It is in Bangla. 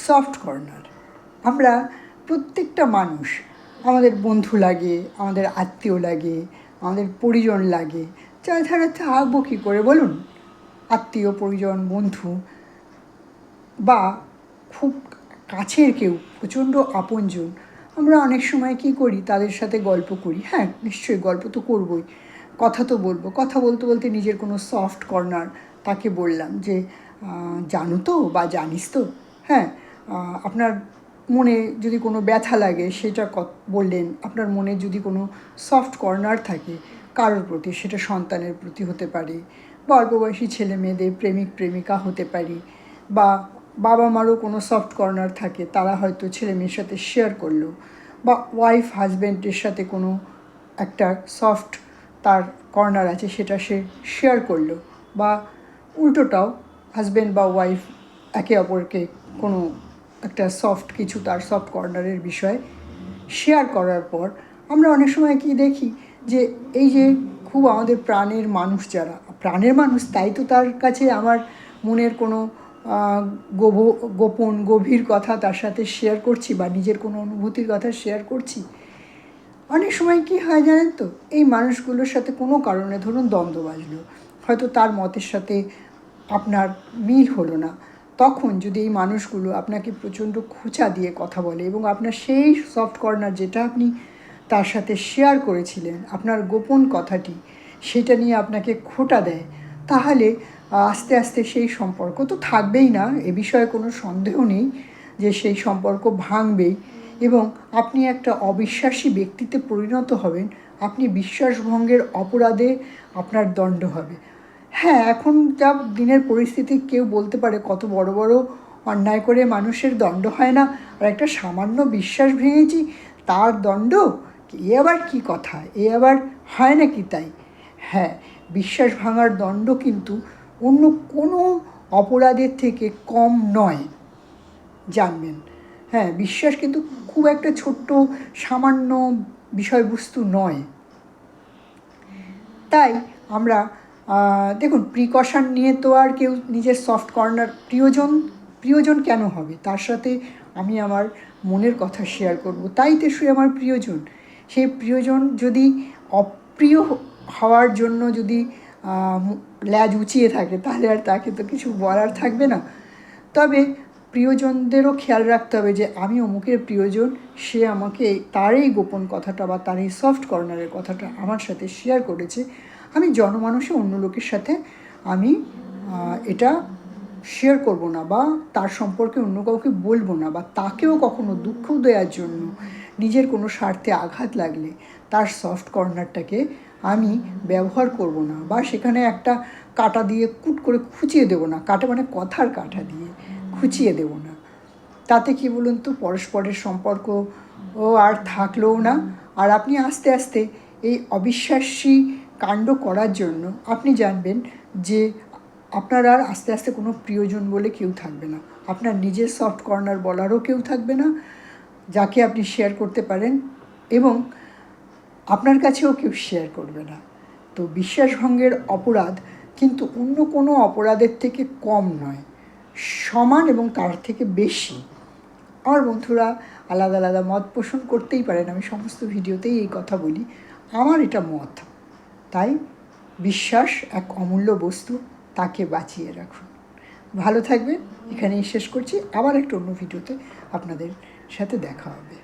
Soft corner. আমরা প্রত্যেকটা মানুষ, আমাদের বন্ধু লাগে, আমাদের আত্মীয় লাগে, আমাদের পরিজন লাগে, তাছাড়া থাকবো কী করে বলুন? আত্মীয় পরিজন বন্ধু বা খুব কাছের কেউ, প্রচণ্ড আপনজন, আমরা অনেক সময় কী করি, তাদের সাথে গল্প করি। হ্যাঁ, নিশ্চয়ই গল্প তো করবই, কথা তো বলবো। কথা বলতে বলতে নিজের কোনো সফট কর্নার তাকে বললাম যে জানো তো বা জানিস তো, হ্যাঁ, আপনার মনে যদি কোনো ব্যথা লাগে সেটা বললেন। আপনার মনে যদি কোনো সফট কর্নার থাকে কারোর প্রতি, সেটা সন্তানের প্রতি হতে পারে, বা অল্প বয়সী ছেলে মেয়েদের প্রেমিক প্রেমিকা হতে পারে, বা বাবা মারও কোনো সফট কর্নার থাকে, তারা হয়তো ছেলে মেয়ের সাথে শেয়ার করলো, বা ওয়াইফ হাজব্যান্ডের সাথে কোনো একটা সফট তার কর্নার আছে, সেটা সে শেয়ার করলো, বা উল্টোটাও হাজব্যান্ড বা ওয়াইফ একে অপরকে কোনো একটা সফট কিছু, তার সফট কর্নারের বিষয়ে শেয়ার করার পর আমরা অনেক সময় কি দেখি যে এই যে খুব আমাদের প্রাণের মানুষ, যারা প্রাণের মানুষ, তাই তো তার কাছে আমার মনের কোনো গোপন গভীর কথা তার সাথে শেয়ার করছি, বা নিজের কোনো অনুভূতির কথা শেয়ার করছি। অনেক সময় কি হয় জানেন তো, এই মানুষগুলোর সাথে কোনো কারণে ধরুন দ্বন্দ্ব বাজলো, হয়তো তার মতের সাথে আপনার মিল হলো না, তখন যদি এই মানুষগুলো আপনাকে প্রচণ্ড খোঁচা দিয়ে কথা বলে এবং আপনার সেই সফট কর্নার যেটা আপনি তার সাথে শেয়ার করেছিলেন, আপনার গোপন কথাটি, সেটা নিয়ে আপনাকে খোঁটা দেয়, তাহলে আস্তে আস্তে সেই সম্পর্ক তো থাকবেই না, এ বিষয়ে কোনো সন্দেহ নেই যে সেই সম্পর্ক ভাঙবেই, এবং আপনি একটা অবিশ্বাসী ব্যক্তিতে পরিণত হবেন। আপনি বিশ্বাসভঙ্গের অপরাধে আপনার দণ্ড হবে। হ্যাঁ, এখন যা দিনের পরিস্থিতি, কেউ বলতে পারে কত বড় বড় অন্যায় করে মানুষের দণ্ড হয় না, আর একটা সামান্য বিশ্বাস ভেঙেছি তার দণ্ড, এ আবার কী কথা, এ আবার হয় নাকি তাই? হ্যাঁ, বিশ্বাস ভাঙার দণ্ড কিন্তু অন্য কোনো অপরাধের থেকে কম নয়, জানবেন। হ্যাঁ, বিশ্বাস কিন্তু খুব একটা ছোট্ট সামান্য বিষয়বস্তু নয়। তাই আমরা দেখুন, প্রিকশন নিয়ে তো আর কেউ নিজের সফট কর্নার, প্রিয়জন কেন হবে? তার সাথে আমি আমার মনের কথা শেয়ার করব, তাই তো সে আমার প্রিয়জন। সেই প্রিয়জন যদি অপ্রিয় হওয়ার জন্য যদি ল্যাজ উঁচিয়ে থাকে, তাহলে আর তাকে তো কিছু বলার থাকবে না। তবে প্রিয়জনদেরও খেয়াল রাখতে হবে যে আমি অমুকের প্রিয়জন, সে আমাকে তার এই গোপন কথাটা বা তার এই সফট কর্নারের কথাটা আমার সাথে শেয়ার করেছে, আমি জনমানুষে অন্য লোকের সাথে আমি এটা শেয়ার করব না, বা তার সম্পর্কে অন্য কাউকে বলবো না, বা তাকেও কখনো দুঃখ দেওয়ার জন্য নিজের কোনো স্বার্থে আঘাত লাগলে তার সফট কর্নারটাকে আমি ব্যবহার করব না, বা সেখানে একটা কাঁটা দিয়ে কুট করে খুঁচিয়ে দেবো না, কাঁটা মানে কথার কাঁটা দিয়ে খুঁচিয়ে দেবো না। তাতে কি বলুন তো, পরস্পরের সম্পর্ক ও আর থাকলেও না, আর আপনি আস্তে আস্তে এই অবিশ্বাসী কাণ্ড করার জন্য আপনি জানবেন যে আপনার আর আস্তে আস্তে কোনো প্রিয়জন বলে কেউ থাকবে না, আপনার নিজের সফট কর্নার বলারও কেউ থাকবে না যাকে আপনি শেয়ার করতে পারেন, এবং আপনার কাছেও কেউ শেয়ার করবে না। তো বিশ্বাসভঙ্গের অপরাধ কিন্তু অন্য কোনো অপরাধের থেকে কম নয়, সমান এবং তার থেকে বেশি। আমার বন্ধুরা আলাদা আলাদা মত পোষণ করতেই পারেন, আমি সমস্ত ভিডিওতেই এই কথা বলি, আমার এটা মত। তাই বিশ্বাস এক অমূল্য বস্তু, তাকে বাঁচিয়ে রাখুন। ভালো থাকবেন, এখানেই শেষ করছি। আবার একটা অন্য ভিডিওতে আপনাদের সাথে দেখা হবে।